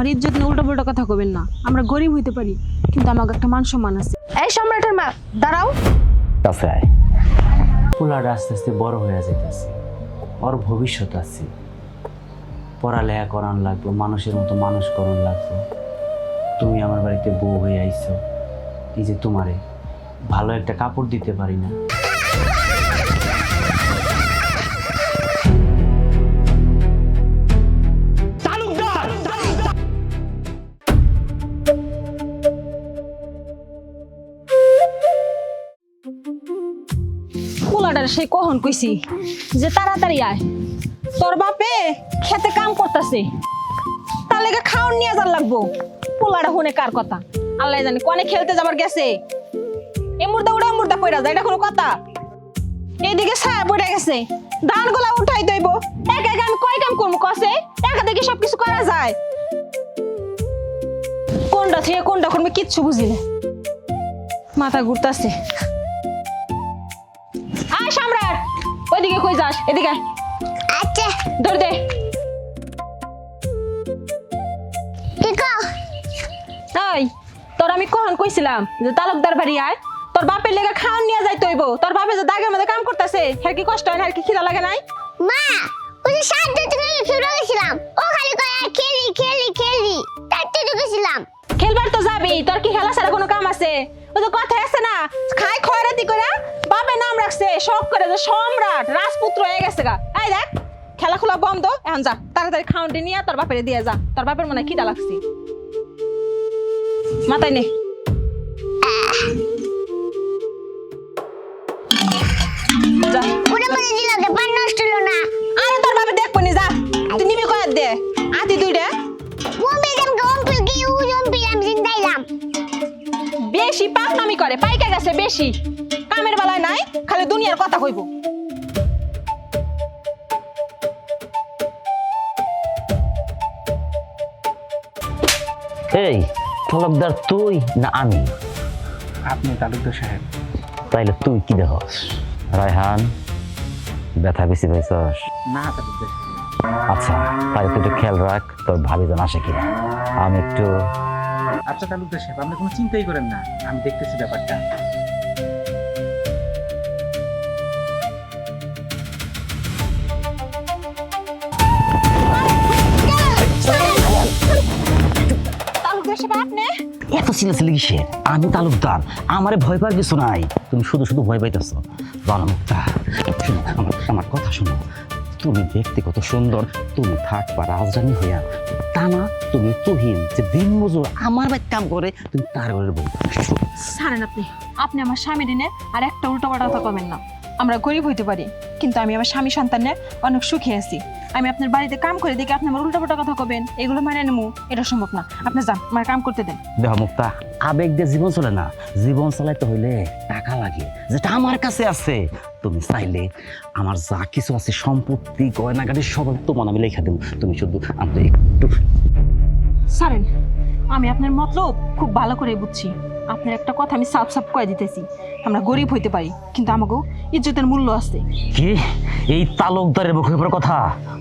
আমার ইজ্জত নিয়ে উল্টাপাল্টা কথা কবেন না। আমরা গরিব হইতে পারি, কিন্তু আমাকে একটা মান সম্মান আছে। এই সম্রাটের মা দাঁড়াও। কাছে আয়। পোলাটা আস্তে আস্তে বড় হয়ে যাইতেছে, ওর ভবিষ্যৎ আছে, পড়ালেখা করান লাগবে, মানুষের মতো মানুষ করণ লাগবে। তুমি আমার বাড়িতে বউ হয়ে আইছো, এই যে তোমারে ভালো একটা কাপড় দিতে পারি না। পোলাটার সেই কখন কইছি যে তাড়াতাড়ি আয়, তোর বাপে খেতে কাম করতেছে, তার লেগে খাওয়ার নিয়ে যার লাগবো। পোলাটা শুনে কার কথা আল্লাহ জানে, কনে খেলতে যাবার গেছে, এ মুর্দা উড়া মুর্দা পয়রা যায়, এটা কোনো কথা? এইদিকে ছায়া পড়ে গেছে, ধান গোলা উঠাই দইব, একা একা আমি কয় কাম করবো কসে? একা দেখি সবকিছু করা যায়, কোনটা থেকে কোনটা করবো কিচ্ছু বুঝি না, মাথা ঘুরতাছে। আয় সম্রাট, ওইদিকে কই যাস? এদিকে আচ্ছা ধর দে। এই তোর আমি কখন কইছিলাম যে তালুকদার বাড়ি আয়, তোর বাপের লেগে খাওয়ান নিয়ে যাইতে হইব। তোর বাপে যে দাগের মধ্যে কাম করতেছে, হের কি কষ্ট হয় না? হের কি খিদা লাগে নাই? মা ওই যে সাত দিন থেকে শুরু করেছিলাম, ও খালি কয় খেলি খেলি খেলি, তাই তো গেছিলাম। খেলবার তো যাবি, তোর কি খেলা ছাড়া কোনো কাম আছে? ওই তো কথা আছে না, খাই খয়রাতি করে বাপে নাম রাখছে শখ করে যে সম্রাট রাজপুত্র হয়ে গেছে গা। এই দেখ খেলা খোলা বন্ধ, এখন যা তাড়াতাড়ি খাওয়ানটি নিয়ে তোর বাপের দিয়ে যা। তোর বাপের মনে হয় খিদা লাগছে, মাথায় নে। যা। ওরে বলে দিল যে পান নষ্ট হলো না। আরে তোর বাপে দেখবো নি, যা তুই নিবি কয়ার দে আতি দুইটা। বেশি পাকনামি করে, পাইকা গেছে বেশি, কামের বেলায় নাই, খালি দুনিয়ার কথা কইব। এই তালুকদার তুই না আমি? আপনি তালুকদার সাহেব। তাইলে তুই কি দেখস? রায়হান ব্যথা বেশি পাইছস? না তালুকদার সাহেব। আচ্ছা তাহলে তুই একটু খেয়াল রাখ তোর ভাবিজন আসে কিনা। আমি একটু আচ্ছা তালুকদার সাহেব, আপনি কোনো চিন্তাই করেন না, আমি দেখতেছি ব্যাপারটা। তালুকদার সাহেব আপনি? এত সিলেসিলি কিসের? আমি তালুকদার, আমারে ভয় পাওয়ার কিছু নাই। তুমি শুধু শুধু ভয় পাইতেছ। মুক্তা শোনো, আমার কথা শোনো। তুমি দেখতে কত সুন্দর, তুমি থাকবা রাজধানী হইয়া, তা না তুমি তুহিন যে দিন মজুর আমার বাড়িতে কাম করে, তুমি তার ঘরে বলবে। ছাড়েন আপনি, আপনি আমার স্বামী ঋণে আর একটা উল্টো পাল্টা কথা কবেন না। আমরা গরিব হইতে পারি, কিন্তু আমি আমার স্বামী সন্তানে অনেক সুখী আছি। আমি আপনার বাড়িতে কাম করে দেখি আপনি আমার উল্টো পাল্টা কথা কবেন, এগুলো মানে নেবো, এটা সম্ভব না। আপনি যান, আমার কাম করতে দেন। দেখো মুক্তা, আবেগ দিয়ে জীবন চলে না, জীবন চালাইতে হইলে টাকা লাগে, যেটা আমার কাছে আছে। তুমি চাইলে আমার যা কিছু আছে, সম্পত্তি গয়নাগাড়ি সব তোমার আমি লেখা দেবো, তুমি শুধু আমাদের একটু। ছাড়েন, আমি আপনার মতলব খুব ভালো করে বুঝছি। আপনার একটা কথা আমি সাফ সাফ কয়ে দিতেছি, আমরা গরিব হইতে পারি, কিন্তু আমাকেও ইজ্জতের মূল্য আছে। কি এই তালুকদারের মুখের উপর কথা?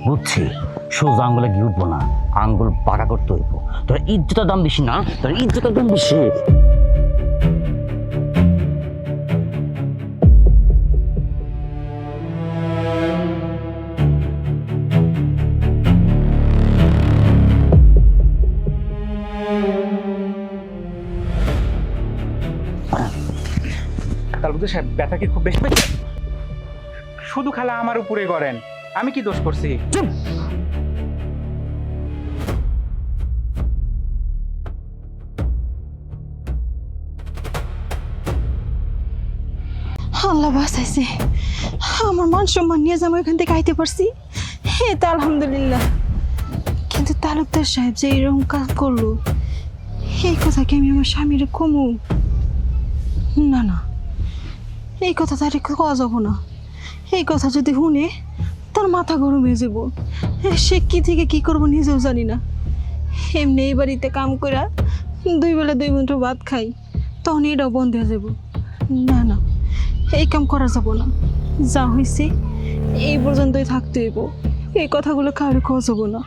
বুঝছি, সোজা আঙ্গুলে গিয়ে উঠবো না, আঙ্গুল বাঁকা করতে হইব। তোর ইজ্জতের দাম বেশি না, তোর ইজ্জতের দাম বেশি। তালুকদার সাহেব, ব্যথা কি খুব বেশি পেয়েছে? শুধু খেলা আমার উপরে করেন, আমি কি দোষ করছি? চুপ! আল্লাহ বাঁচাইছে, আমার মান সম্মান নিয়ে যাবো এখান থেকে আইতে পারছি, হে তো আলহামদুলিল্লাহ। কিন্তু তালুকদার সাহেব যে এরকম কাজ করলো, এই কথা কি আমি আমার স্বামীর কমু? না না, এই কথা তার কওয়া যাব না। এই কথা যদি শুনে তার মাথা গরম হয়ে যাব, সে কি থেকে কি করবো নিজেও জানি না। এমনি এই বাড়িতে কাম করা দুই বেলা দুই মুঠো ভাত খাই, তখন এটাও বন্ধ হয়ে যাব। না না, এই কাম করা যাব না, যা হয়েছে এই পর্যন্তই থাকতে হইব। এই কথাগুলো কারো খাওয়া যাব না।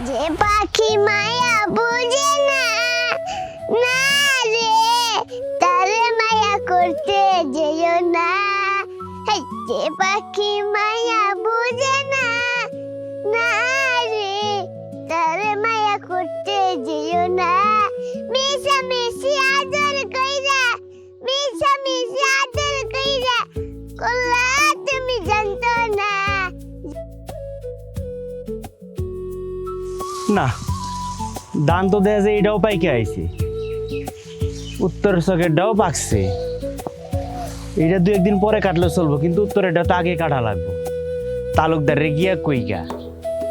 যে পাখি মায়া বুঝে না, না রে তারে মায়া করতে যেও না। হেই, যে পাখি মায়া বুঝে না, না রে তারে মায়া করতে যেও না। মিশা মিশি আদর কইরা, মিশা মিশি আদর কইরা কল্লা তুমি জানতো না। না, ধান তো দেখা যায় এটাও পাইকে আইছে, উত্তর সকেটটাও পাকছে। এটা দু একদিন পরে কাটলে চলবো, কিন্তু উত্তরেরটা তো আগে কাটা লাগবো। তালুকদারে গিয়া কইগা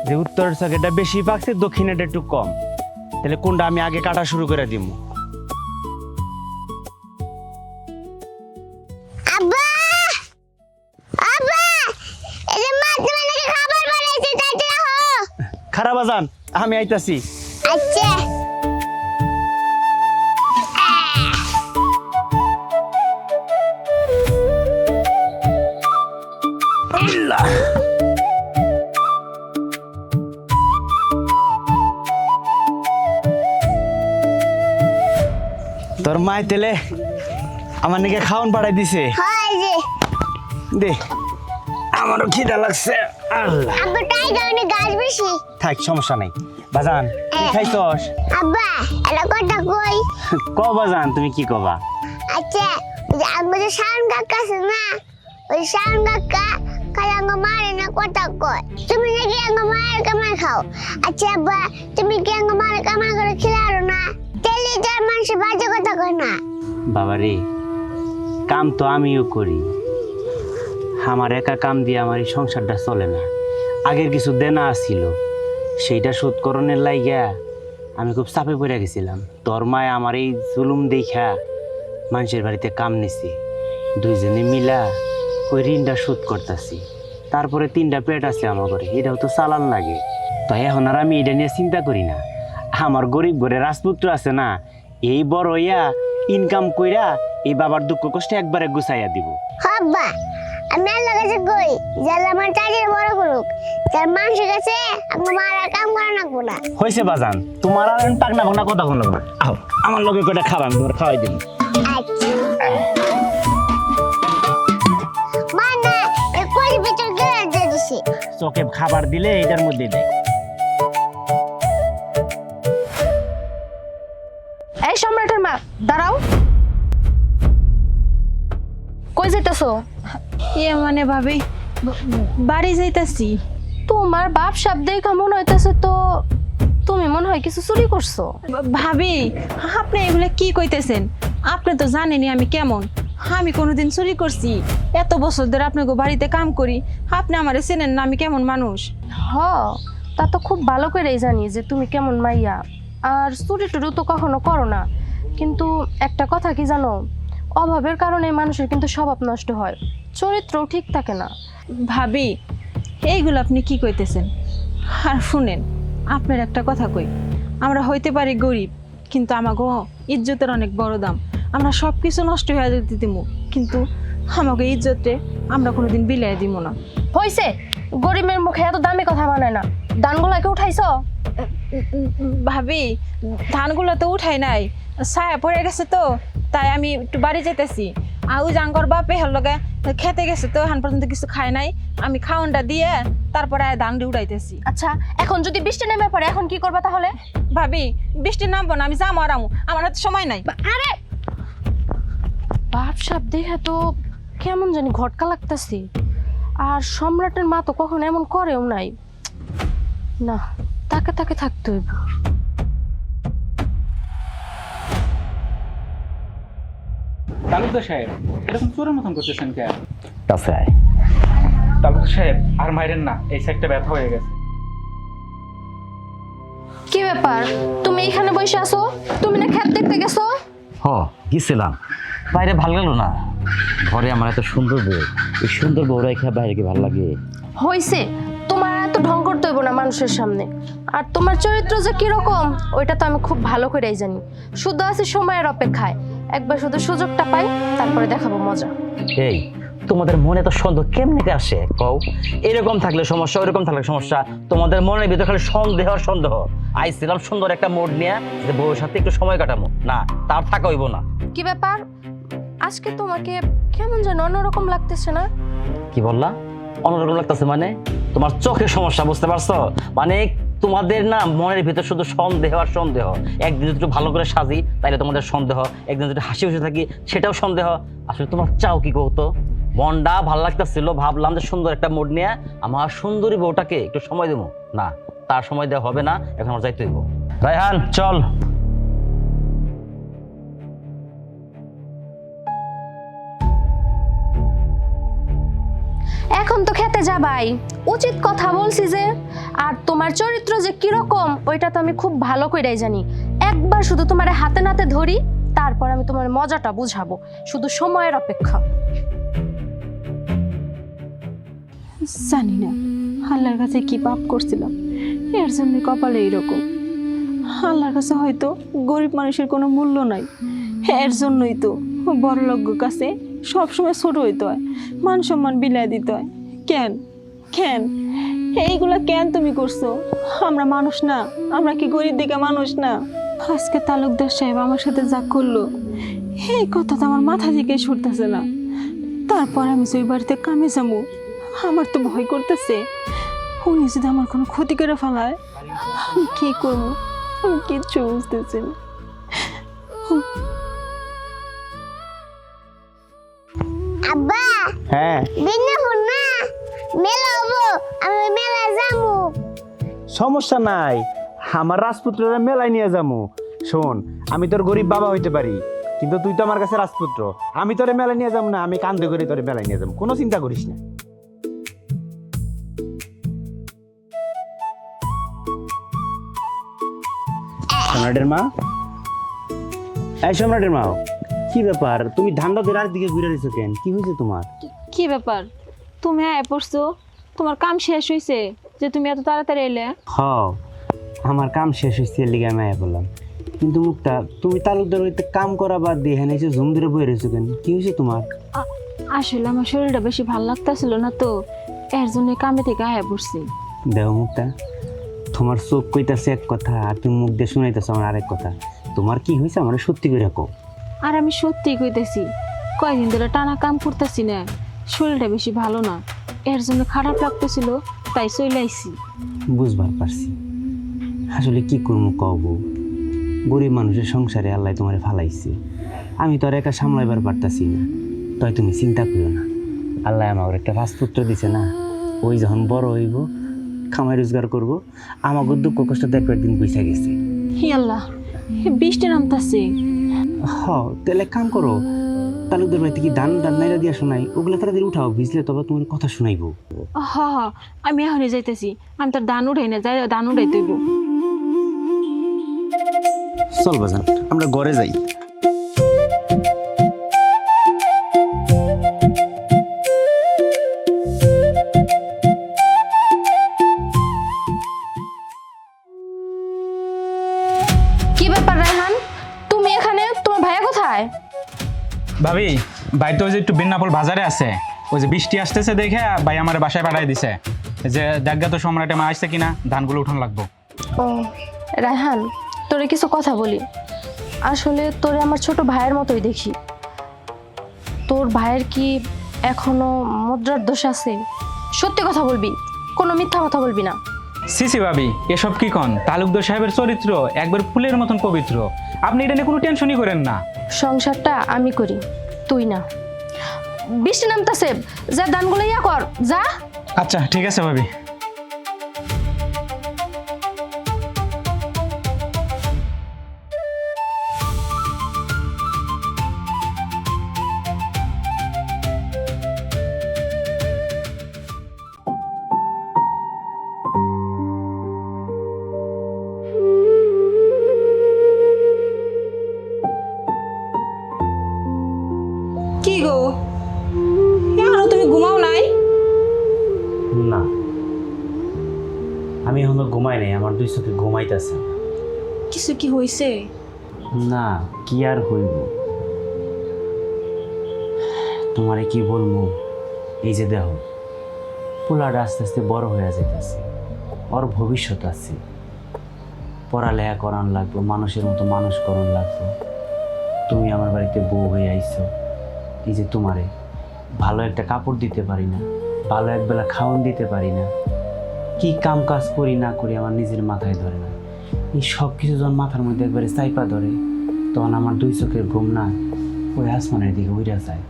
যে উত্তরের সকেটটা বেশি পাকছে, দক্ষিণেরটা একটু কম, তাহলে কোনটা আমি আগে কাটা শুরু করে দিব। আব্বা, আব্বা, এই যে মা তোমার নাকি খাবার বানাইছে, তাইতে রাখো। খারাপ আজান, আমি আইতাছি। আচ্ছা। তোর মায় তেলে আমার নাকি খাওয়ান পাঠাই দিছে। হয় যে দে, আমারও খিদা লাগছে। আল্লাহ, আব্বা তাই কারণে গাছ বেশি। থাক, সমস্যা নাই। বাজান, কি খাইছস? আব্বা এটা কথা কই। ক বাজান, তুমি কি কবা? আচ্ছা, ওই যে আমাদের শাওন কাকা আছে না, ওই শাওন কাকা কালাঙ্গ মারে না কথা কয়। তুমি নাকি আঙ্গ মায়ের কামাই খাও। আচ্ছা আব্বা, তুমি কি আঙ্গ মায়ের কামাই করে খেলারো না? তেলে যার মানুষ বাজে কথা কয় না। বাবারে, কাম তো আমিও করি, আমার একা কাম দিয়ে আমার এই সংসারটা চলে না। আগের কিছু দেনা আসছিল, সেইটা শোধ করণের লাইগা আমি খুব চাপে পড়ে গেছিলাম। তোর মায় আমার এই জুলুম দেখা মানুষের বাড়িতে কাম নিছি, দুইজনে মিলা ওই ঋণটা শোধ করতেছি। তারপরে 3টা পেট আছে আমার ঘরে, এটাও তো চালান লাগে। তো এখন আর আমি এটা নিয়ে চিন্তা করি না। আমার গরিব ঘরে রাজপুত্র আছে না, এই বড় হইয়া ইনকাম কইরা এই বাবার দুঃখ কষ্ট একবারে গুছাইয়া দিব। আব্বা, আমি আল্লাহর কাছে কই যে আল্লাহ আমার টাকার বড় করুক, যার মানুষের কাছে আঙ্গ মারা কাম করা লাগবো না। হয়েছে বাজান, তোমার আর পাকনা ভাগনা কথা শুনলাম না। আও, আমার লগে কয়টা খাবার আমি তোমার খাওয়াই দিব। আচ্ছা মা, না এই কোয়ের ভিতর গেলে দিয়ে দিছে। চোখে খাবার দিলে এটার মধ্যে দেয়। এই সম্রাটের মা, দাঁড়াও। কই যাইতাছো? মানে ভাবি, বাড়ি যাইতাছি। তোমার বাপ সাপ দেখা মনে হইতাছে তো তুমি মনে হয় কিছু চুরি করছো। ভাবি, আপনি এগুলো কি কইতেছেন? আপনি তো জানেনই আমি কেমন। আমি কোনোদিন চুরি করছি? এত বছর ধরে আপনাকে বাড়িতে কাম করি, আপনি আমারে চেনেন না আমি কেমন মানুষ। হ, তা তো খুব ভালো করেই জানি যে তুমি কেমন মাইয়া, আর চুরি টুরি তো কখনো করো না। কিন্তু একটা কথা কি জানো, অভাবের কারণে মানুষের কিন্তু স্বভাব নষ্ট হয়, চরিত্রও ঠিক থাকে না। ভাবি, এইগুলো আপনি কি কইতেছেন? আর শুনেন, আপনার একটা কথা কই, আমরা হইতে পারি গরিব, কিন্তু আমাকে ইজ্জতের অনেক বড় দাম। আমরা সব কিছু নষ্ট হয়ে যেতে দিব, কিন্তু আমাকে ইজ্জতে আমরা কোনোদিন বিলাই দিব না। হইছে, গরিবের মুখে এত দামি কথা মানায় না। দানগুলাকে উঠাইছো? ভাবি, ধানগুলো তো উঠাই নাই, ছায়া পড়ে গেছে তো, তাই আমি একটু বাড়ি যেতেছি। আর ওই জাঙ্গর বাপে হল লগে খেতে গেছে তো, এখন পর্যন্ত কিছু খায় নাই। আমি খাওয়ানটা দিয়ে তারপরে ধানটি উঠাইতেছি। আচ্ছা, এখন যদি বৃষ্টি নেমে পড়ে এখন কি করবা তাহলে? ভাবি, বৃষ্টি নামবো না, আমি যাবো আরামু, আমার হাতে সময় নাই। আরে বাপ সাপ দেখে তো কেমন জানি ঘটকা লাগতেছে। আর সম্রাটের মা তো কখনো এমন করেও নাই। না, তাকে তাকে থাকতে হইব। তালুকদার সাহেব, এরকম চোরের মতন করতেছেন কে? কাছে আয়। তালুকদার সাহেব, আর মাইরেন না, এই সাইডটা ব্যথা হয়ে গেছে। কি ব্যাপার, তুমি এখানে বসে আছো? তুমি না খেত দেখতে গেছো? হ, গেছিলাম, বাইরে ভালো লাগলো না। ঘরে আমার এত সুন্দর বউ, এই সুন্দর বউ রেখে বাইরে কি ভালো লাগে? হইছে, তোমার এত ঢং করতে হইব না মানুষের সামনে। আর তোমার চরিত্র যে কিরকম ওইটা তো আমি খুব ভালো করেই জানি। শুধু আছি সময়ের অপেক্ষায়, একবার শুধু সুযোগটা পাই, তারপরে দেখাবো মজা। এই, তোমাদের মনে তো সন্দেহ কেমনে আসে কও? এরকম থাকলে সমস্যা, ওরকম থাকলে সমস্যা, তোমাদের মনের ভিতরে খালি সন্দেহ আর সন্দেহ। আইছিলাম সুন্দর একটা মোড নিয়ে যে বউয়ের সাথে একটু সময় কাটাবো, না তার থাকা হইব না। কি ব্যাপার, আজকে তোমাকে কেমন যেন অন্যরকম লাগতেছে না? কি বললা? অন্যরকম লাগতেছে মানে? তোমার চোখের সমস্যা, বুঝতে পারছো? মানে তোমাদের না মনের ভিতর শুধু সন্দেহ আর সন্দেহ। একদিন যদি একটু ভালো করে সাজি তাইলে তোমাদের সন্দেহ, একদিন যদি হাসি খুশি থাকি সেটাও সন্দেহ। আসলে তোমার চাও কি কৌতো? মনটা ভালো লাগতেছিল, ভাবলাম যে সুন্দর একটা মুড নিয়ে আমার সুন্দরী বউটাকে একটু সময় দেবো, না তার সময় দেওয়া হবে না, এখন আমার যাইতে হইব। রায়হান চল। এখন তো খেতে যাবাই, উচিত কথা বলছি যে। আর তোমার চরিত্র যে কিরকম ওইটা তো আমি খুব ভালো করেই জানি। একবার শুধু তোমার হাতে নাতে ধরি, তারপর আমি তোমার মজাটা বুঝাবো, শুধু সময়ের অপেক্ষা। জানি না আল্লাহর কাছে কি পাপ করছিলাম, এর জন্য কপালে এইরকম। আল্লাহর কাছে হয়তো গরিব মানুষের কোনো মূল্য নাই, এর জন্যই তো বড় লোকের কাছে সবসময় ছোট হইতে হয়, মান সম্মান বিলাই দিতে হয়। কেন কেন এইগুলা কেন তুমি করছো? আমরা মানুষ না? আমরা কি গরিব দিকে মানুষ না? আজকে তালুকদার সাহেব আমার সাথে যা করলো, এই কথা তো আমার মাথা থেকে সরতেছে না। তারপর আমি যে ওই বাড়িতে কামে যাবো, আমার তো ভয় করতেছে উনি যদি আমার কোনো ক্ষতি করে ফেলায়, আমি কি করবো? আমি কিচ্ছু বুঝতেছি না। আব্বা হ্যাঁ, বিনা ফোন না মেলা হবো, আমি মেলা যাবো। সমস্যা নাই, আমার রাজপুত্ররা মেলায় নিয়ে যাবো। শোন, আমি তোর গরিব বাবা হইতে পারি, কিন্তু তুই তো আমার কাছে রাজপুত্র। আমি তোরে মেলায় নিয়ে যাবো না, আমি কান্দে করে তোরে মেলায় নিয়ে যাবো, কোনো চিন্তা করিস না। সম্রাটের মা, এই সম্রাটের মা, কি ব্যাপার? তুমি ধান্দা ধরে আর দিকে ঘুরে রয়েছো কেন? কি হয়েছে তোমার? কি ব্যাপার? তুমি আয় পড়ছো? তোমার কাম শেষ হয়েছে যে তুমি এত তাড়াতাড়ি এলে? হ, আমার কাম শেষ হয়েছে, এর লিগে আমি আয়া বললাম। কিন্তু মুক্তা, তুমি তালুকদার হইতে কাম করা বাদ দিয়ে হ্যাঁ এসে ঝুম ধরে বয়ে রয়েছো কেন? কি হয়েছে তোমার? আসলে আমার শরীরটা বেশি ভালো লাগতেছিল না তো, এর জন্য কামে থেকে আয়া পড়ছি। দেও মুক্তা, তোমার চোখ কইতাছে এক কথা আর তুমি মুখ দিয়ে শুনাইতেছো আমার আরেক কথা। তোমার কি হয়েছে আমার সত্যি করে রাখো। আর আমি সত্যি কইতেছি, কয়দিন ধরে টানা কাম করতেছি না, শরীরটা বেশি ভালো না, এর জন্য খারাপ লাগতেছিল, তাই চলে আইছি। বুঝবার পারছি, আসলে কি করবো কও বউ, গরিব মানুষের সংসারে আল্লাহ তোমারে ফালাইছে, আমি তো আর একা সামলাইবার পারতাছি না। তাই তুমি চিন্তা করো না, আল্লাহ আমার একটা রাজপুত্র দিছে না, ওই যখন বড় হইব, খামাই রোজগার করবো, আমাকে দুঃখ কষ্ট দেখো একদিন বুঝা গেছে। হি আল্লাহ, বৃষ্টি নামতাছে। হ, তাহলে কাম করো, তালুকদার বাড়িতে কি ধান নাইরা দিয়া শোনাই, ওগুলো তাড়াতাড়ি উঠাও, ভিজলে তবে তোমার কথা শোনাইবো। হ হ, আমি এখনই যাইতেছি, আমি তার দান উঠাই না, যাই দান উঠাই তৈব। চল বাজান, আমরা ঘরে যাই। কি ব্যাপার রায়হান, তুমি এখানে? তোমার ভাইয়া কোথায়? ভাবি, ভাই তো ওই যে একটু বিন্নাফল বাজারে আছে, ওই যে বৃষ্টি আসতেছে দেখে ভাই আমার বাসায় পাঠাই দিছে যে দেখা তো সম্রাটে মা আসছে কিনা, ধানগুলো উঠান লাগবো। ও রায়হান, তোরে কিছু কথা বলি। আসলে তোরে আমার ছোট ভাইয়ের মতোই দেখি। তোর ভাইয়ের কি এখনো মুদ্রার দোষ আছে? সত্যি কথা বলবি, কোনো মিথ্যা কথা বলবি না। সিসি ভাবি, এসব কি কন? তালুকদার সাহেবের চরিত্র একবার ফুলের মতন পবিত্র, আপনি এটা নিয়ে কোনো টেনশনই করেন না। সংসারটা আমি করি, তুই না। বৃষ্টি নামতাছে, যা ধানগুলো ইয়া কর, যা। আচ্ছা ঠিক আছে ভাবি। কি গো, এখনো তুমি ঘুমাও নাই? না, আমি এখনো ঘুমাই নাই, আমার দুই চোখে ঘুমাইতেছে। কিছু কি হয়েছে? না, কি আর হইব, তোমারে কি বলবো, এই যে দেখো পোলাটা আস্তে আস্তে বড় হয়ে যেতেছে, ওর ভবিষ্যৎ আছে, পড়ালেখা করান লাগবো, মানুষের মতো মানুষ করণ লাগবো। তুমি আমার বাড়িতে বউ হয়ে আইছো, এই যে তোমারে ভালো একটা কাপড় দিতে পারি না, ভালো একবেলা খাওয়ান দিতে পারি না, কি কাম কাজ করি না করি আমার নিজের মাথায় ধরে না। এই সব কিছু যখন মাথার মধ্যে একবারে চাইপা ধরে, তখন আমার দুই চোখের ঘুম না ওই আসমানের দিকে উইরা যায়,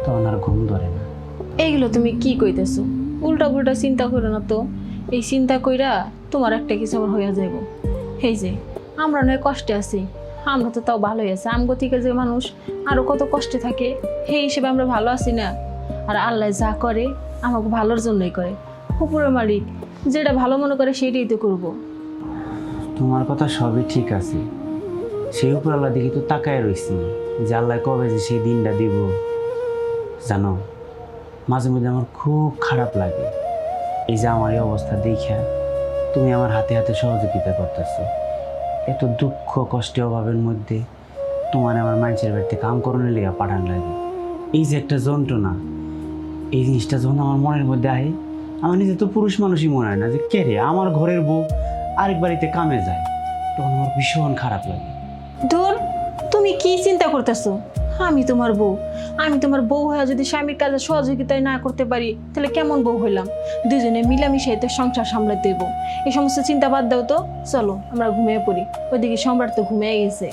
তখন আর ঘুম ধরে না। এইগুলো তুমি কি কইতেছো? উল্টা পুল্টা চিন্তা করো না তো। এই চিন্তা কইরা তোমার একটা কিছু আমার হইয়া যাইব। এই যে আমরা নয় কষ্টে আছি, আমরা তো তাও ভালোই আছে। আমগো থেকে যে মানুষ আরো কত কষ্টে থাকে, সেই হিসেবে আমরা ভালো আছি না? আর আল্লাহ যা করে আমাকে ভালোর জন্যই করে। উপরের মালিক যেটা ভালো মনে করে সেটাই তো করবো। তোমার কথা সবই ঠিক আছে, সেই উপর আল্লাহ দিকে তো তাকায় রয়েছি যে আল্লাহ কবে যে সেই দিনটা দিব। জানো, মাঝে মধ্যে আমার খুব খারাপ লাগে এই যে আমার এই অবস্থা দেখা তুমি আমার হাতে হাতে সহযোগিতা করতেছো। এত দুঃখ কষ্টে অভাবের মধ্যে তোমার আমার মানুষের বাড়িতে কাম করানোর লেগে পাঠান লাগে। এই যে একটা যন্ত্রণা, এই জিনিসটা যখন আমার মনের মধ্যে আহে, আমার নিজে তো পুরুষ মানুষই মনে হয় না যে কে রে আমার ঘরের বউ আরেক বাড়িতে কামে যায়, তখন আমার ভীষণ খারাপ লাগে। ধুর, তুমি কি চিন্তা করতেছো? আমি তোমার বউ, আমি তোমার বউ হয়ে যদি স্বামীর কাজে সহযোগিতায় না করতে পারি তাহলে কেমন বউ হইলাম? দুজনে মিলামিশে তো সংসার সামলাতে দেবো। এই সমস্ত চিন্তা বাদ দাও তো, চলো আমরা ঘুমিয়ে পড়ি। ওইদিকে সম্রাট তো ঘুমিয়ে গেছে।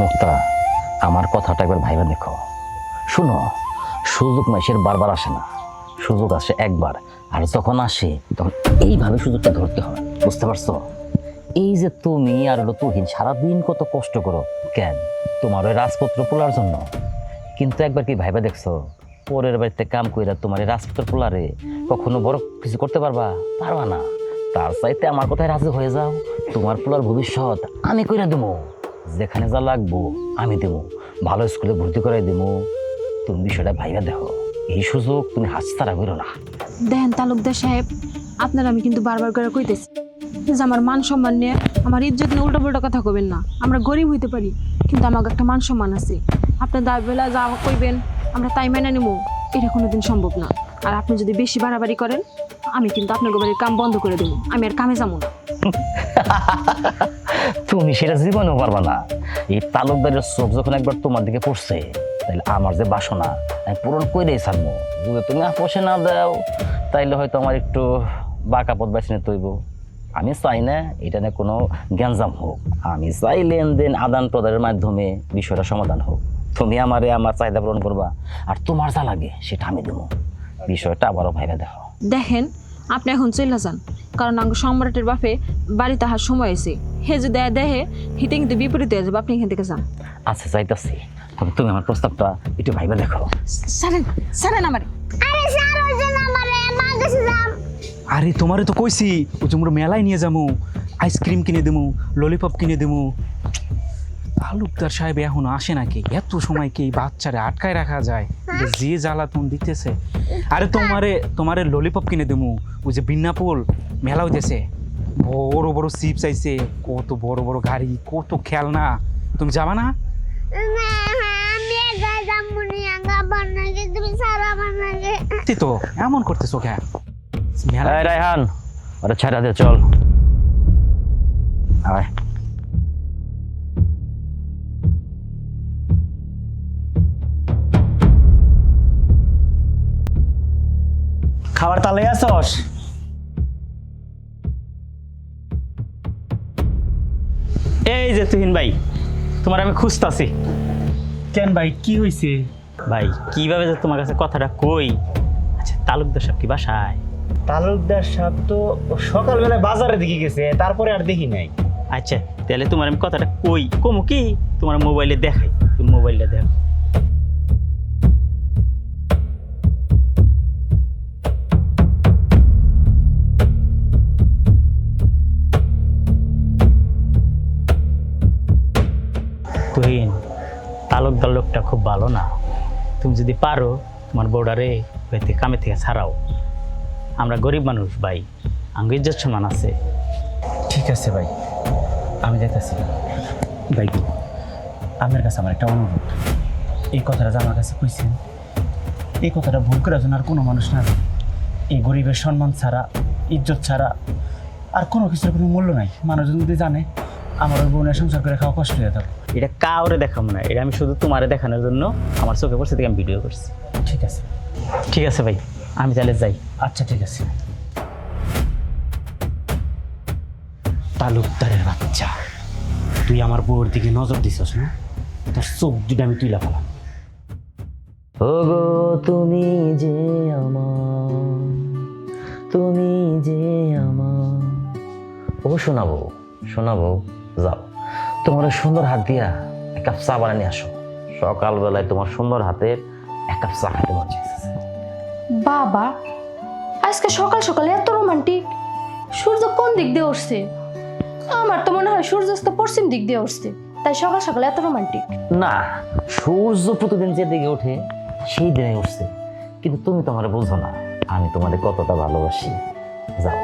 মুক্তা, আমার কথাটা একবার ভাইবা দেখো। শুনো, সুযোগ মাসের বারবার আসে না, সুযোগ আসে একবার, আর যখন আসে তখন এইভাবে সুযোগটা ধরতে হয়, বুঝতে পারছো? এই যে তুমি আর হলো তুহিন সারাদিন কত কষ্ট করো কেন? তোমার ওই রাজপত্র পোলার জন্য। কিন্তু একবার কি ভাইবা দেখছো পরের বাড়িতে কাম কইরা তোমার এই রাজপত্র পোলারে কখনো বড় কিছু করতে পারবা? পারবা না। তার চাইতে আমার কথায় রাজি হয়ে যাও, তোমার পোলার ভবিষ্যৎ আমি কইরা দেবো, যেখানে যা লাগবো আমি দেবো, ভালো স্কুলে ভর্তি করাই দেবো। তুমি বিষয়টা ভাইবা দেখো, এই সুযোগ তুমি হাতছাড়া করো না। দেখেন তালুকদার সাহেব, আপনার আমি কিন্তু বারবার করে কইতেছি যে আমার মান সম্মান নিয়ে, আমার ইজ্জত নিয়ে উল্টো পাল্টা কথা কইবেন না। আমরা গরিব হইতে পারি, কিন্তু আমাকে একটা মান সম্মান আছে। আপনার দাবি বেলা যা কইবেন আমরা তাই মেনে নেবো, এটা কোনোদিন সম্ভব না। আর আপনি যদি বেশি বাড়াবাড়ি করেন, আমি কিন্তু আপনার বাড়ির কাম বন্ধ করে দেবো। আমি আর কামে যাবো না। তুমি সেটা জীবনেও পারবা না। এই তালুকদারের চোখ যখন একবার তোমার দিকে পড়ছে, তাহলে আমার যে বাসনা আমি পূরণ করেই ছাড়বো। যদি তুমি আপোষে না দাও, তাইলে হয়তো আমার একটু বাঁকা পথ বেছে নিতে হইব। আমি চাই না এটা নিয়ে কোনো গ্যাঞ্জাম হোক, আমি চাই লেনদেন আদান প্রদানের মাধ্যমে বিষয়টা সমাধান হোক। তুমি আমার চাহিদা পূরণ করবা, আর তোমার যা লাগে সেটা আমি দেবো। বিষয়টা আবারও ভাইবা দেখো। দেখেন, আপনি এখন চলে যান, কারণ আমার সম্রাটের বাপে বাড়িতে আসার সময় এসে হে যদি দেহে হিতে কিন্তু বিপরীত হয়ে যাবে। আপনি এখান থেকে যান। আচ্ছা, যাইতাছি, তবে তুমি আমার প্রস্তাবটা একটু ভাইবা দেখো। সারেন সারেন আমার। আরে স্যার ওই জন্য আমার মার কাছে যাম। আরে তোমারে তো কইছি ওই যে আমরা মেলায় নিয়ে যাবো, আইসক্রিম কিনে দেবো, ললিপপ কিনে দেবো। তালুকদার সাহেব এখন আসে নাকি? এত সময় কি এই বাচ্চারে আটকায় রাখা যায়? যে জ্বালাতন দিতেছে। আরে তোমারে ললিপপ কিনে দেবো, ওই যে বিন্নাপোল মেলা হইতেছে, বড় বড় চিপস আইছে, কত বড় বড় গাড়ি, কত খেলনা। তুমি যাবা না? না আমি একা যাবো নি, আঙ্গা বানাকে তুমি সারা বানাকে। তুই তো এমন করতেছো কে? মেলা এই রায়হান, ওরে ছাড়া দে, চল আয়। খাবার তালে আসস? এই যে তুহিন ভাই, তোমার আমি খুঁজতাছি। কেন ভাই, কি হয়েছে? ভাই কিভাবে যে তোমার কাছে কথাটা কই। আচ্ছা, তালুকদার সাহেব কি বাসায়? তালুকদার সাহেব তো সকালবেলায় বাজারে দিকে গেছে, তারপরে আর দেখি নাই। আচ্ছা তাহলে তোমার আমি কথাটা কই কমু কি, তোমার মোবাইলে দেখাই, তুমি মোবাইলটা দেখো। তুহিন, তালুকদার লোকটা খুব ভালো না, তুমি যদি পারো তোমার বউডারে হইতে কামে থেকে ছাড়াও। আমরা গরিব মানুষ ভাই, আঙ্গ ইজ্জত সম্মান আছে। ঠিক আছে ভাই, আমি দেখতেছি। ভাই গো, আপনার কাছে আমার একটা অনুরোধ। এই কথাটা যে আমার কাছে কইছেন, এই কথাটা ভুল করার জন্য আর কোনো মানুষ না জানে। এই গরিবের সম্মান ছাড়া, ইজ্জত ছাড়া আর কোনো কিছুর কোনো মূল্য নাই। মানুষ যদি জানে আমার ওই বোনের সংসার করে খাওয়া কষ্ট হয়ে যাবে। এটা কাউরে দেখাবো না, এটা আমি শুধু তোমারে দেখানোর জন্য আমার চোখে পড়ছে থেকে আমি ভিডিও করছি। ঠিক আছে, ঠিক আছে ভাই, আমি তাহলে যাই। আচ্ছা ঠিক আছে। তালুকদারের বাচ্চা, তুই আমার বউর দিকে নজর দিছস না? তোর চোখ দুটো আমি তুইলা ফেলাম। ওগো তুমি যে আমার, তুমি যে আমার। ও শোনাবো শোনাবো, যাও তোমার ওই সুন্দর হাত দিয়া এক কাপ চা বানিয়ে নিয়ে আসো। সকালবেলায় তোমার সুন্দর হাতের এক কাপ চা খাইতে মন চাইছে। বাবা, আজকে সকাল সকালে এত রোমান্টিক। সূর্য কোন দিক দিয়ে উঠছে? আমার তো মনে হয় সূর্যাস্ত পশ্চিম দিক দিয়ে উঠছে, তাই সকাল সকালে এত রোমান্টিক। না, সূর্য প্রতিদিন যে দিকে ওঠে সেই দিনে উঠছে, কিন্তু তুমি তো আমার বোঝো না আমি তোমাদের কতটা ভালোবাসি। যাও।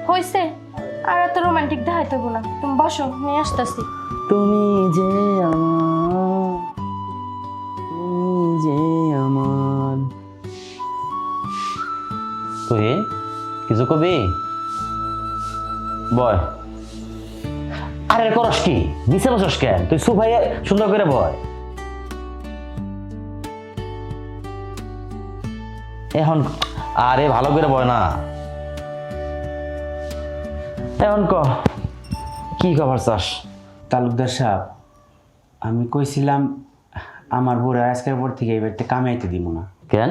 হয়েছে, আর এত রোমান্টিক দেখাইতে হইব না। তুমি বসো, নিয়ে আসতেছি। তুমি যে আমার, তুমি যে আমার। তুই কিছু কবি বয়। আরে করস কি, নিচে বসস কেন? তুই সুভাই সুন্দর করে বয়। এখন আরে ভালো করে বয় না। এখন ক কি খবর চাস? তালুকদার সাহেব, আমি কইছিলাম আমার বউরে আজকের পর থেকে এই বাড়িতে কামাইতে দিব না। কেন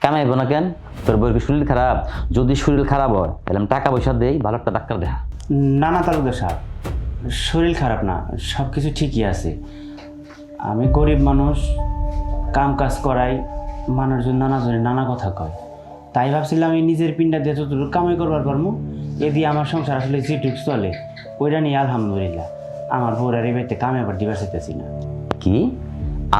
কামাইব না কেন? তোর বউয়ের কি শরীর খারাপ? যদি শরীর খারাপ হয় তাহলে আমি টাকা পয়সা দেই, ভালো একটা ডাক্তার দেখা। না না তালুকদার সাহেব, শরীর খারাপ না, সব কিছু ঠিকই আছে। আমি গরিব মানুষ, কাম কাজ করাই, মানুষজন নানাজনে নানা কথা কয়। তাই ভাবছিলাম এই নিজের পিন্ডা দিয়ে যতটুকু কামাই করবার পারবো, এ দিয়ে আমার সংসার আসলে যেটুকু চলে ওইটা নিয়ে আলহামদুলিল্লাহ। আমার বউরা এই বাড়িতে কামে আবার দিবার চাইতেছি না। কি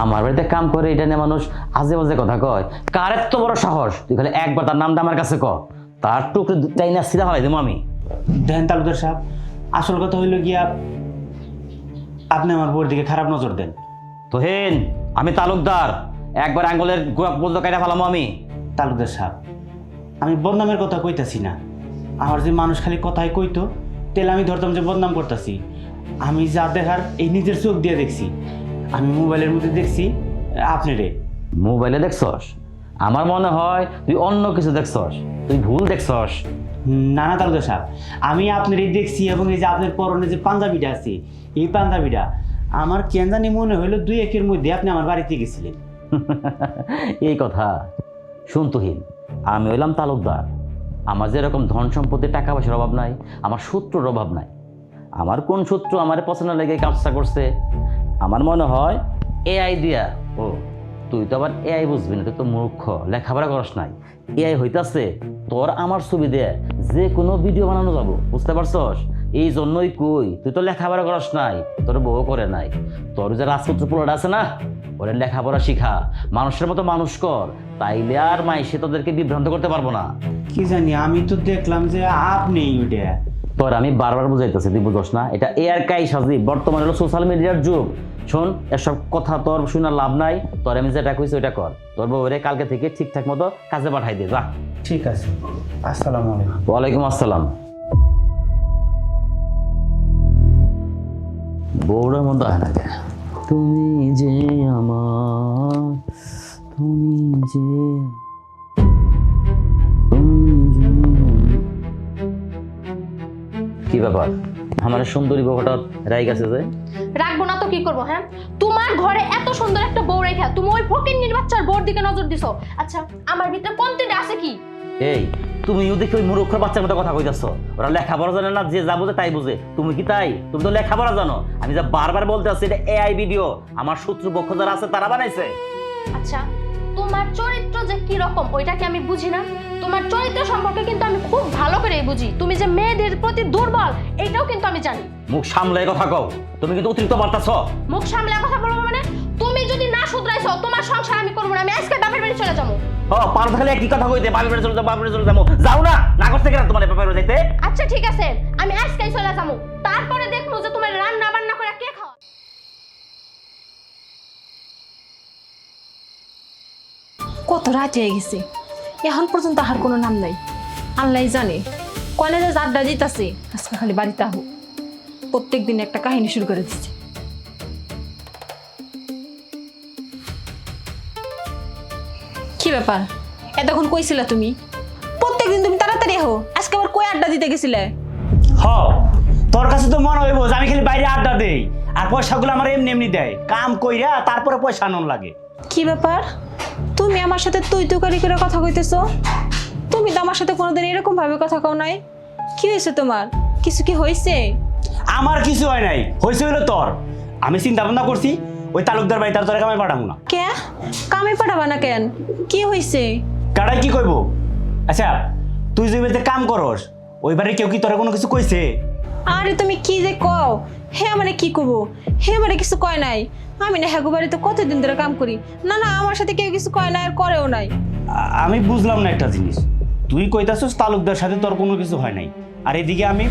আমার বাড়িতে কাম করে এটা নিয়ে মানুষ আজে বাজে কথা কয়? কার এত বড় সাহস? তুই খালি একবার তার নামটা আমার কাছে ক, তার টুকরে চাই না সিধা হলাই দেবো আমি। দেখেন তালুকদার সাহেব, আসল কথা হইল গিয়া আপনি আমার বউর দিকে খারাপ নজর দেন। তোহেন আমি তালুকদার, একবার আঙ্গুলের গোয়া বলতো কাইটা ফেলামো আমি। তালুকদার সাহেব, আমি বদনামের কথা কইতাছি না। আমার যে মানুষ খালি কথাই কইতো, তেল আমি ধরতাম যে বদনাম করতেছি। আমি যা দেখার এই নিজের চোখ দিয়ে দেখছি। আমি মোবাইলের মধ্যে দেখছি আপনি রে। মোবাইলে দেখছস? আমার মনে হয় তুই অন্য কিছু দেখছস, তুই ভুল দেখছস। না না তালুকদার সাহেব, আমি আপনার এই দেখছি, এবং এই যে আপনার পরনে যে পাঞ্জাবিটা আছে, এই পাঞ্জাবিটা আমার কেন জানি মনে হইলো 2-1 মধ্যে আপনি আমার বাড়িতে গেছিলেন। এই কথা শুন তুহিন, আমি হইলাম তালুকদার। আমার যেরকম ধন সম্পত্তি টাকা পয়সার অভাব নাই, আমার সূত্রের অভাব নাই। আমার কোন সূত্র আমার পছন্দ লেগে কাজটা করছে, আমার মনে হয় এআই দিয়া। ও তুই তো আবার এআই বুঝবি না, তুই তো মূর্খ, লেখাপড়া করস নাই। এআই হইতাছে তোর আমার ছবি দিয়ে যে কোনো ভিডিও বানানো যাবো, বুঝতে পারছস? এই জন্যই কই তুই তো লেখাপড়া করস নাই, তোর বউ করে নাই। তোর যে রাজপুত্র পোলাটা আছে না, ওরা লেখাপড়া শিখা, মানুষের মতো মানুষ কর, তাইলে আর মাইসে তোদেরকে বিভ্রান্ত করতে পারবো না। কি জানি, আমি তো দেখলাম যে আপনি ওইটা। তোর আমি বারবার বুঝাইতেছি, তুই বুঝস না? এটা এআর কাই সাজি, বর্তমানে হলো সোশ্যাল মিডিয়ার যুগ। শোন, এসব কথা তোর শুনে লাভ নাই। তোর আমি যেটা কইছি ওইটা কর। তোর বউরে কালকে থেকে ঠিকঠাক মতো কাজে পাঠাই দে, যা। ঠিক আছে, আসসালামু আলাইকুম। ওয়ালাইকুম আসসালাম। বউটার মধ্যে হয় না কে? তুমি যে আমার, তুমি যে, কি ব্যাপার? আমার সুন্দরী বউ হঠাৎ রাই গেছে যে? রাখবো না তো কি করবো? হ্যাঁ, তোমার ঘরে এত সুন্দর একটা বউ রেখা তুমি ওই ফকিন্নির বাচ্চার বউর দিকে নজর দিছো। আচ্ছা, আমার ভিতরে কন্টেন্ট আছে কি? এই তুমিও দেখি ওই মূর্খের বাচ্চার মতো কথা কইতাছ। ওরা লেখাপড়া জানে না, যে যা বুঝে তাই বুঝে। তুমি কি তাই? তুমি তো লেখাপড়া জানো। আমি যা বারবার বলতে আছি, এটা এআই ভিডিও, আমার শত্রুপক্ষ যারা আছে তারা বানাইছে। আচ্ছা, তোমার চরিত্র যে কি রকম ওইটা কি আমি বুঝি না? তোমার চরিত্র সম্পর্কে কিন্তু আমি খুব ভালো করেই বুঝি। তুমি যে মেয়েদের প্রতি দুর্বল, এইটাও কিন্তু আমি জানি। মুখ সামলে কথা কও, তুমি কিন্তু অতিরিক্ত বার্তাছ। মুখ সামলে কথা বলবো মানে? তুমি যদি না শুধু উতরাইছো, তোমার সংসার আমি করবো না, আমি আজকে বাপের বাড়ি চলে যাবো। ও পারো তাহলে একই কথা কইতে বাপের বাড়ি চলে যাও, বাপের বাড়ি চলে যাবো। যাও না, না করতে কেন তোমার বাপের বাড়ি যাইতে? আচ্ছা ঠিক আছে, আমি আজকেই চলে যাবো, তারপরে দেখবো যে তোমার রান্না বান্না করে কে খাওয়া। কত রাত হয়ে গেছে, এখন পর্যন্ত আর কোনো নাম নাই। আল্লাহ জানে কলেজে আড্ডা দিতেছে, আজকে খালি বাড়িতে আহো। প্রত্যেক দিন একটা কাহিনী শুরু করে দিচ্ছে। কি ব্যাপার, এতক্ষণ কইছিলা তুমি? প্রত্যেকদিন তুমি তাড়াতাড়ি আহো, আজকে আবার কই আড্ডা দিতে গেছিলে? হ, তোর কাছে তো মনে হইব যে আমি খালি বাইরে আড্ডা দেই আর পয়সাগুলো আমার এমনি এমনি দেয়, কাম কইরা তারপরে পয়সা আনন লাগে। কি ব্যাপার, তুমি আমার সাথে তুই তুকারি করে কথা কইতেছো? তুমি তো আমার সাথে কোনোদিন এরকম ভাবে কথা কও নাই। কি হয়েছে তোমার? কিছু কি হয়েছে? আমার কিছু হয় নাই, হয়েছে হইলো তোর। আমি চিন্তা ভাবনা করছি ওই তালুকদার বাড়ি তার তোর কামে পাঠাবো না। কে কামে পাঠাবা না কেন? কি হয়েছে? কারাই কি কইব? আচ্ছা, তুই যে বাড়িতে কাম করস ওই বাড়ি কেউ কি তোরা কোনো কিছু কইছে? আরে তুমি কি যে কও, হে মানে কি কব, হে মানে কিছু কয় নাই। আমি না হ্যাগো বাড়িতে কতদিন ধরে কাম করি, না না আমার সাথে কেউ কিছু কয় নাই আর করেও নাই। আমি বুঝলাম না একটা জিনিস, তুই কইতাছস তালুকদার সাথে তোর কোনো কিছু হয় নাই, আর এদিকে আমি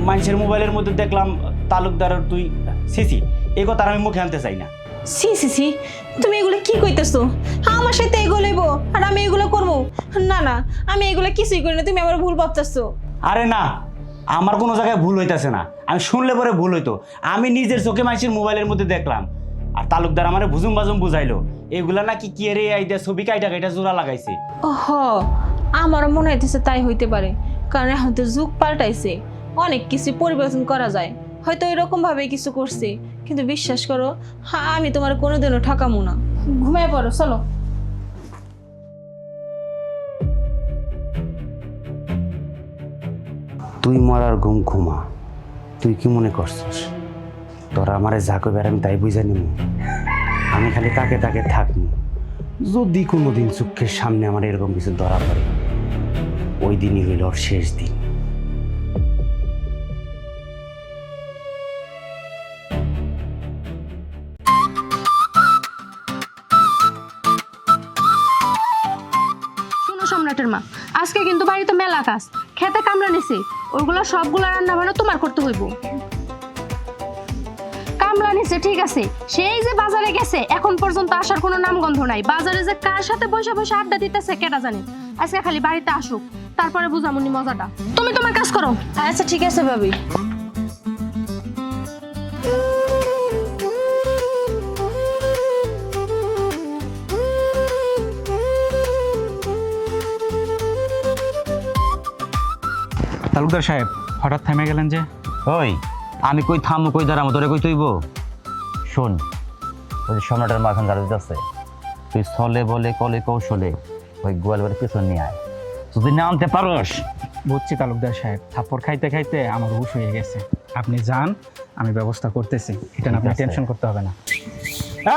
মানুষের মোবাইলের মধ্যে দেখলাম তালুকদার আর তুই সিসি। এই কথা আর আমি মুখে আনতে চাই না। সি সি সি, তুমি এগুলো কি কইতেছো? আমার সাথে এগুলো লইবো আর আমি এগুলো করবো? না না, আমি এগুলো কিছুই করি না, তুমি আমার ভুল ভাবতেছো। আরে না, আমার কোনো জায়গায় ভুল হইতাছে না, আমি শুনলে পরে ভুল হইতো। আমি নিজের চোখে মানুষের মোবাইলের মধ্যে দেখলাম, আর তালুকদার আমারে ভুজুম বাজুম বুঝাইলো এগুলা নাকি কি রে আইদা ছবি কাইটা কাইটা জোড়া লাগাইছে। ওহ, আমারও মনে হইতেছে তাই হইতে পারে, কারণ এখন তো যুগ পাল্টাইছে, অনেক কিছু পরিবর্তন করা যায়। হয়তো এরকম ভাবে কিছু করছে, কিন্তু বিশ্বাস করো আমি তোমার কোনোদিনও ঠকামো না। ঘুমায় পড়ো, চলো। তুই মরার ঘুম ঘুমা, তুই কি মনে করছিস তোরা আমারে যা কইবার আমি তাই বুঝা নিব? আমি খালি তাকে তাকে থাকবো, যদি কোনোদিন চোখের সামনে আমার এরকম কিছু ধরা পড়ে ওই দিনই হইল ওর শেষ দিন। শোনো সম্রাটের মা, আজকে কিন্তু বাড়িতে মেলা কাজ, খেতে কামড়া নিছে, ওইগুলো সবগুলো রান্না বান্না তোমার করতে হইব। কামলা নিছে ঠিক আছে, সেই যে বাজারে গেছে এখন পর্যন্ত আসার কোনো নামগন্ধ নাই। বাজারে যে কার সাথে বসে বসে আড্ডা দিতেছে কেটা জানে। আজকে খালি বাড়িতে আসুক, তারপরে বুঝামুনি মজাটা। তুমি তোমার কাজ করো। আচ্ছা ঠিক আছে ভাবি। তালুকদার সাহেব হঠাৎ থেমে গেলেন যে? ওই আমি কই থামো কই দাঁড়ামো তোরে কই তুইব? শোন, ওই যে সম্রাটের মাখন গাড়ি যাচ্ছে, তুই ছলে বলে কলে কৌশলে ওই গোয়ালবাড়ির পিছন নিয়ে আয়, যদি না আনতে পারোস। বুঝছি তালুকদার সাহেব, থাপ্পড় খাইতে খাইতে আমার হুশ হয়ে গেছে। আপনি যান, আমি ব্যবস্থা করতেছি, এটা না আপনি ঠিক আছে। টেনশন করতে হবে না।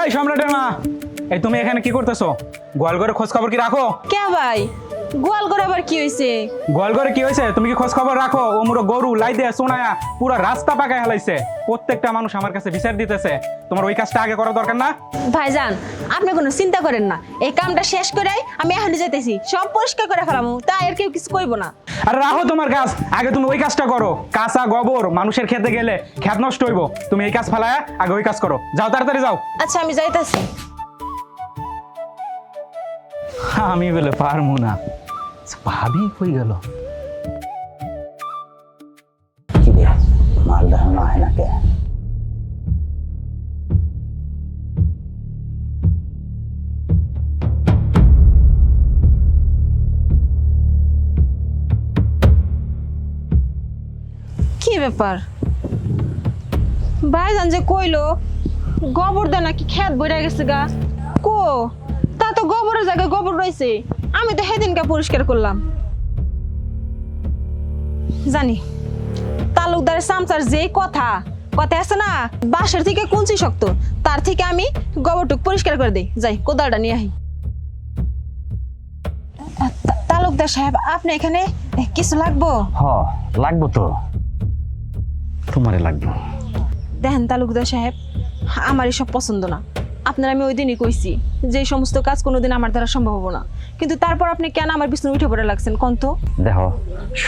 এই সম্রাটের মা, এই তুমি এখানে কি করতেছো? গোয়ালঘরে খোঁজ খবর কি রাখো? কে ভাই, গোয়াল করে আবার কি হয়েছে? গোয়ালঘরে কি হয়েছে তুমি কি খোঁজ খবর রাখো? ও মুরো গরু লাইদে সোনায়া পুরো রাস্তা পাকায় হেলাইছে, প্রত্যেকটা মানুষ আমার কাছে বিচার দিতেছে। তোমার ওই কাজটা আগে করা দরকার না? ভাইজান আপনি কোনো চিন্তা করেন না, এই কামটা শেষ করে আমি এখন যেতেছি, সব পরিষ্কার করে ফেলামু, তাই আর কেউ কিছু কইব না। আর রাখো তোমার কাজ, আগে তুমি ওই কাজটা করো। কাঁচা গোবর মানুষের খেতে গেলে খেত নষ্ট হইব, তুমি এই কাজ ফেলায়া আগে ওই কাজ করো। যাও তাড়াতাড়ি যাও। আচ্ছা আমি যাইতাছি। আমি বলে পারবো না, ভাবি কই গেল? কি রে মাল দেখানো হয় না কে? কি ব্যাপার, ভাইজান যে কইলো গোবর দা নাকি খেত বইরা গেছে গা, কো তা তো গোবরের জায়গায় গোবর রয়েছে, আমি তো সেদিনকে পরিষ্কার করলাম। জানি তালুকদারের সামসার যে কথা আছে না, বাঁশের থেকে কুঞ্চি শক্ত, তার থেকে আমি গোবরটুক পরিষ্কার করে দিই। যাই কোদালটা নিয়ে আহি। তালুকদার সাহেব আপনি এখানে কিছু লাগবো? হ লাগবো তো, তোমারে লাগবো। দেখেন তালুকদার সাহেব, আমার এসব পছন্দ না, আপনার আমি ওই দিনই কইছি যে এই সমস্ত কাজ কোনোদিন আমার দ্বারা সম্ভব হবো না, কিন্তু তারপর আপনি কেন আমার পিছনে উঠে পড়ে লাগছেন কোন তো? দেখো,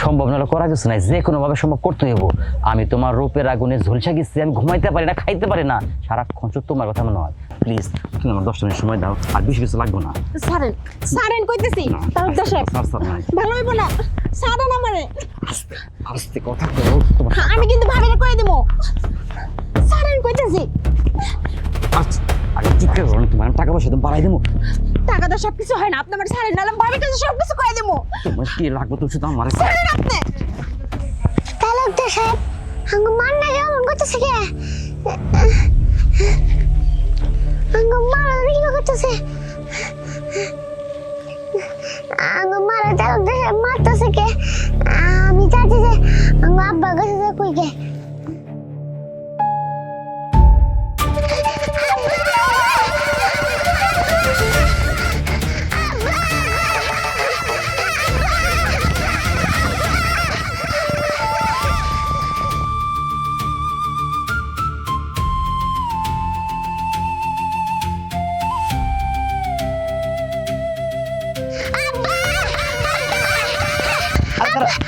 সম্ভব নাহলে করা কিছু নাই, যে কোনোভাবে সম্ভব করতে হইব। আমি তোমার রূপের আগুনে ঝলসা গেছি, আমি ঘুমাইতে পারি না, খাইতে পারি না, সারাক্ষণ শুধু তোমার কথা মনে হয়। প্লিজ তুমি আমার 10 মিনিট সময় দাও, আর বেশি কিছু লাগবে না। সারেন সারেন কইতেছি, তালুকদার সাহেব নাই, ভালো হইব না, সারেন আমারে। আস্তে কথা বলো তোমার। আমি কিন্তু ভাবিরে কই দিব, সারেন কইতেছি। আচ্ছা, আরে চিৎকার করো না, তোমার আমি টাকা পয়সা তুমি বাড়াই দেবো। টাকা তো সব কিছু হয় না, আপনি আমার সারেন, নাহলে ভাবির কাছে সব কিছু কই দিব। তোমার কি লাগবে তুমি শুধু আমার সারেন আপনি। তালুকদার সাহেব আঙ্গ মান না কেমন করতেছে কে? আঙ্গ মারা কি করতেছে? আঙ্গ মারা তালুকদার সাহেব মারতেছে কে? আমি চাচ্ছি যে আঙ্গ আব্বার কাছে যে কই কে?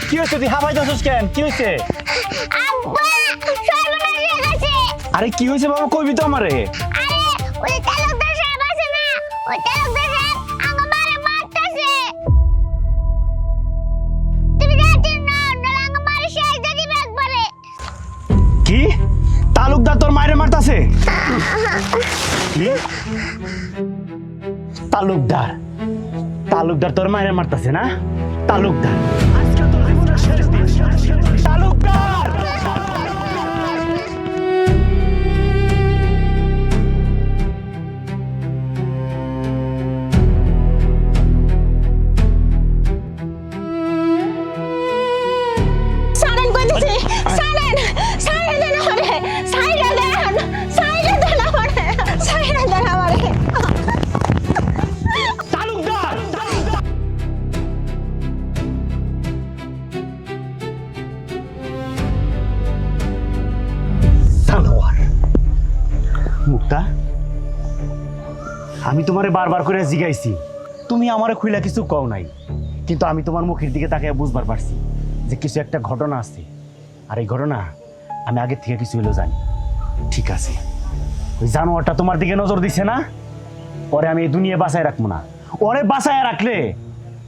কি হয়েছে তুই হাবাই যাচ্ছিস কেন? কি হয়েছে? আব্বা সর্বনাশ হয়ে গেছে। আরে কি হয়েছে বাবা, কইবি তো আমারে। আরে ওই তালুকদার সাহেব আছে না, ওই তালুকদার সাহেব আঙ্গ মারে মারতেছে। তুমি যাচ্ছিস না, নাহলে আঙ্গ মারে শেষ দিয়ে দিবে একবারে। কি তালুকদার তোর মায়ের মারতাছে? কি তালুকদার? তালুকদার তোর মায়ের মারতাছে না? তালুকদার আজকে তোর জীবনের শেষ দিন। তালুকদার সারেন কইতেছি, সারেন সারেন দেন আমারে, সারেন দেন, সারেন দেন আমারে, সারেন দেন আমারে। তালুকদার সালোয়ার। মুক্তা, আমি তোমারে বারবার করে জিগাইছি, তুমি আমারে খুইলা কিছু কও নাই, কিন্তু আমি তোমার মুখের দিকে তাকিয়ে বুঝবার পারছি যে কিছু একটা ঘটনা আছে। আর এই ঘটনা আমি আগের থেকে কিছু হলেও জানি। ঠিক আছে, ওই জানোয়ারটা তোমার দিকে নজর দিছে না, ওরে আমি এই দুনিয়া বাঁচায় রাখবো না। ওরে বাঁচায় রাখলে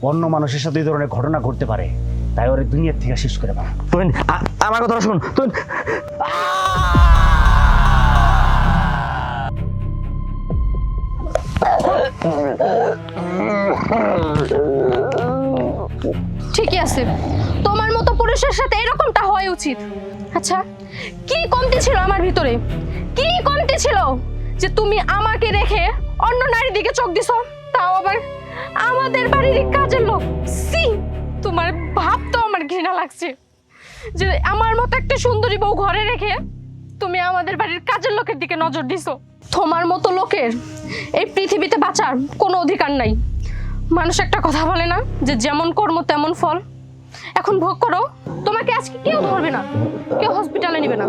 অন্য মানুষের সাথে এই ধরনের ঘটনা ঘটতে পারে, তাই ওরে দুনিয়ার থেকে শেষ করে পারে। তুই আমার কথা শুন, তুই ঠিকই আছে, তোমার মতো পুরুষের সাথে এরকমটা হওয়া উচিত। আচ্ছা, কি কমতি ছিল আমার ভিতরে, কি কমতি ছিল যে তুমি আমাকে রেখে অন্য নারীর দিকে চোখ দিছো, তাও আবার আমাদের বাড়ির কাজের লোক। সি, তোমার ভাবতেও আমার ঘৃণা লাগছে যে আমার মতো একটা সুন্দরী বউ ঘরে রেখে তুমি আমাদের বাড়ির কাজের লোকের দিকে নজর দিছো। তোমার মতো লোকের এই পৃথিবীতে বাঁচার কোনো অধিকার নাই। মানুষ একটা কথা বলে না যে যেমন কর্ম তেমন ফল। এখন ভোগ করো, তোমাকে আজকে কেউ ধরবে না, কেউ হসপিটালে নেবে না।